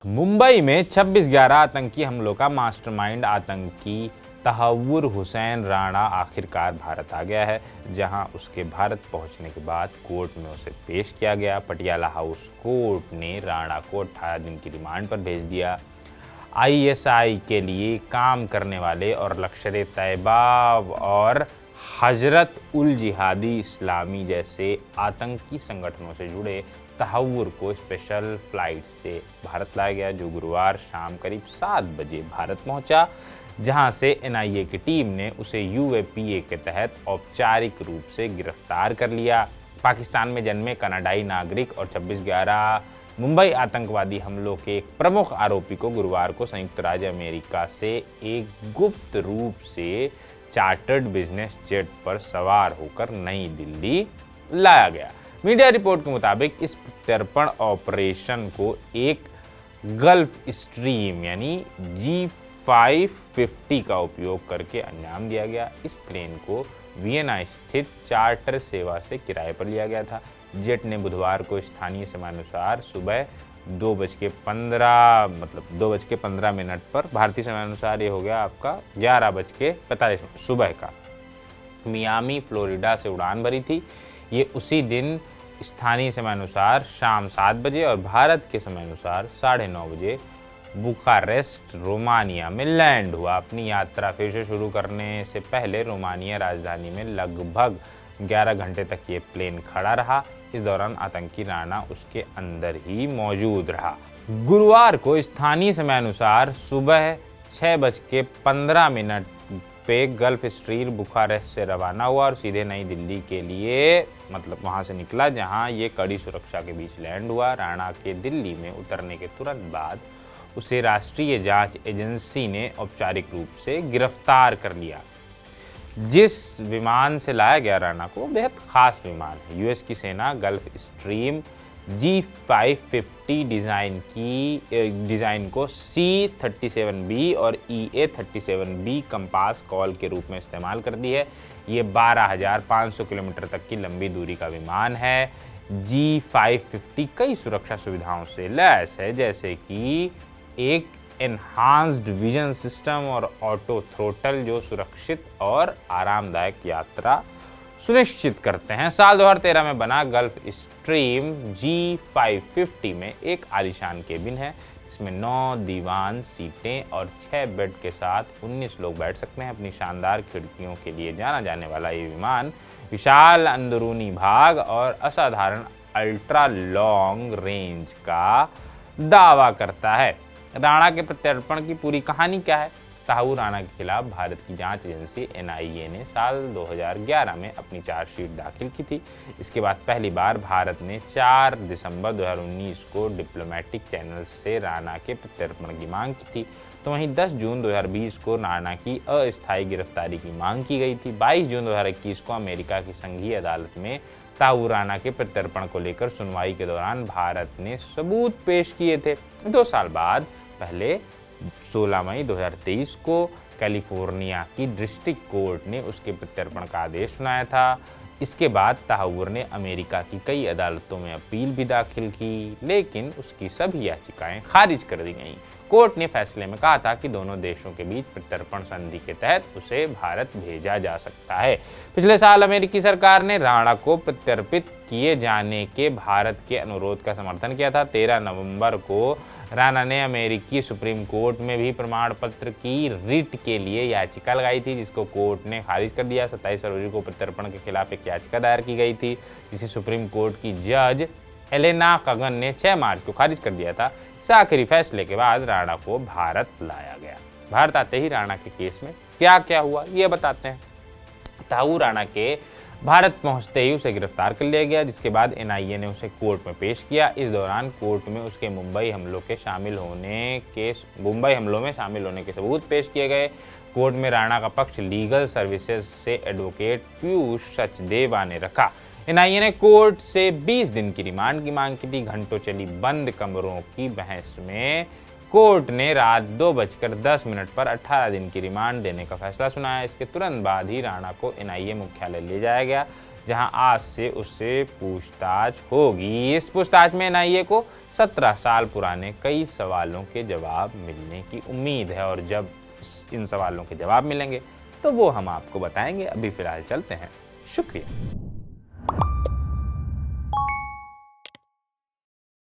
मुंबई में 26/11 आतंकी हमलों का मास्टरमाइंड आतंकी तहव्वुर हुसैन राणा आखिरकार भारत आ गया है, जहां उसके भारत पहुंचने के बाद कोर्ट में उसे पेश किया गया। पटियाला हाउस कोर्ट ने राणा को 18 दिन की रिमांड पर भेज दिया। आईएसआई के लिए काम करने वाले और लश्कर-ए-तैयबा और हजरत उल जिहादी इस्लामी जैसे आतंकी संगठनों से जुड़े तहव्वुर को स्पेशल फ्लाइट से भारत लाया गया, जो गुरुवार शाम करीब 7 बजे भारत पहुंचा, जहां से एनआईए की टीम ने उसे यूएपीए के तहत औपचारिक रूप से गिरफ्तार कर लिया। पाकिस्तान में जन्मे कनाडाई नागरिक और 26/11 मुंबई आतंकवादी हमलों के एक प्रमुख आरोपी को गुरुवार को संयुक्त राज्य अमेरिका से एक गुप्त रूप से चार्टर्ड बिजनेस जेट पर सवार होकर नई दिल्ली लाया गया। मीडिया रिपोर्ट के मुताबिक इस प्रत्यर्पण ऑपरेशन को एक गल्फ स्ट्रीम यानी G550 का उपयोग करके अंजाम दिया गया। इस प्लेन को वियना स्थित चार्टर सेवा से किराए पर लिया गया था। जेट ने बुधवार को स्थानीय समयानुसार सुबह 2:15 पर, भारतीय समयानुसार ये हो गया आपका 11:45 सुबह का, मियामी फ्लोरिडा से उड़ान भरी थी। ये उसी दिन स्थानीय समयानुसार शाम 7 बजे और भारत के समयानुसार 9:30 बजे बुखारेस्ट रोमानिया में लैंड हुआ। अपनी यात्रा फिर से शुरू करने से पहले रोमानिया राजधानी में लगभग 11 घंटे तक ये प्लेन खड़ा रहा। इस दौरान आतंकी राणा उसके अंदर ही मौजूद रहा। गुरुवार को स्थानीय समयानुसार सुबह 6:15 पे गल्फ स्ट्रीम बुखारेस्ट से रवाना हुआ और सीधे नई दिल्ली के लिए वहां से निकला, जहां ये कड़ी सुरक्षा के बीच लैंड हुआ। राणा के दिल्ली में उतरने के तुरंत बाद उसे राष्ट्रीय जांच एजेंसी ने औपचारिक रूप से गिरफ्तार कर लिया। जिस विमान से लाया गया राणा को, बेहद खास विमान है। यूएस की सेना गल्फ स्ट्रीम G550 डिज़ाइन को C-37B और EA-37B कंपास कॉल के रूप में इस्तेमाल करती है। ये 12,500 किलोमीटर तक की लंबी दूरी का विमान है। G550 कई सुरक्षा सुविधाओं से लैस है, जैसे कि एक एनहांस्ड विजन सिस्टम और ऑटो थ्रोटल, जो सुरक्षित और आरामदायक यात्रा सुनिश्चित करते हैं। साल 2013 में बना गल्फ स्ट्रीम G550 में एक आलीशान केबिन है, इसमें 9 दीवान सीटें और 6 बेड के साथ 19 लोग बैठ सकते हैं। अपनी शानदार खिड़कियों के लिए जाना जाने वाला ये विमान विशाल अंदरूनी भाग और असाधारण अल्ट्रा लॉन्ग रेंज का दावा करता है। राणा के प्रत्यर्पण की पूरी कहानी क्या है? तहव्वुर राणा के खिलाफ भारत की जांच एजेंसी एनआईए ने साल 2011 में अपनी चार्जशीट दाखिल की थी। इसके बाद पहली बार भारत ने 4 दिसंबर 2019 को डिप्लोमेटिक चैनल से राणा के प्रत्यर्पण की मांग की थी। तो वहीं 10 जून 2020 को राणा की अस्थायी गिरफ्तारी की मांग की गई थी। 22 जून 2021 को अमेरिका की संघीय अदालत में तहव्वुर राणा के प्रत्यर्पण को लेकर सुनवाई के दौरान भारत ने सबूत पेश किए थे। 2 साल बाद पहले 16 मई 2023 को कैलिफोर्निया की डिस्ट्रिक्ट कोर्ट ने उसके प्रत्यर्पण का आदेश सुनाया था। इसके बाद तहव्वुर ने अमेरिका की कई अदालतों में अपील भी दाखिल की, लेकिन उसकी सभी याचिकाएं खारिज कर दी गईं। कोर्ट ने फैसले में कहा था कि दोनों देशों के बीच प्रत्यर्पण संधि के तहत उसे भारत भेजा जा सकता है। पिछले साल अमेरिकी सरकार ने राणा को प्रत्यर्पित किए जाने के भारत के अनुरोध का समर्थन किया था। 13 नवंबर को राणा ने अमेरिकी सुप्रीम कोर्ट में भी प्रमाण पत्र की रिट के लिए याचिका लगाई थी, जिसको कोर्ट ने खारिज कर दिया। 27 फरवरी को प्रत्यर्पण के खिलाफ एक याचिका दायर की गई थी, जिसे सुप्रीम कोर्ट की जज एलेना कगन ने 6 मार्च को खारिज कर दिया था। इस आखिरी फैसले के बाद राणा को भारत लाया गया। भारत आते ही राणा के केस में क्या क्या हुआ, ये बताते हैं। तहव्वुर राणा के भारत पहुंचते ही उसे गिरफ्तार कर लिया गया, जिसके बाद एनआईए ने उसे कोर्ट में पेश किया। इस दौरान कोर्ट में उसके मुंबई हमलों में शामिल होने के सबूत पेश किए गए। कोर्ट में राणा का पक्ष लीगल सर्विसेज से एडवोकेट पीयूष सचदेवा ने रखा। एनआईए ने कोर्ट से 20 दिन की रिमांड की मांग की थी। घंटों चली बंद कमरों की बहस में कोर्ट ने रात 2:10 पर 18 दिन की रिमांड देने का फैसला सुनाया। इसके तुरंत बाद ही राणा को एनआईए मुख्यालय ले जाया गया, जहां आज से उससे पूछताछ होगी। इस पूछताछ में एनआईए को 17 साल पुराने कई सवालों के जवाब मिलने की उम्मीद है और जब इन सवालों के जवाब मिलेंगे तो वो हम आपको बताएंगे। अभी फिलहाल चलते हैं। शुक्रिया।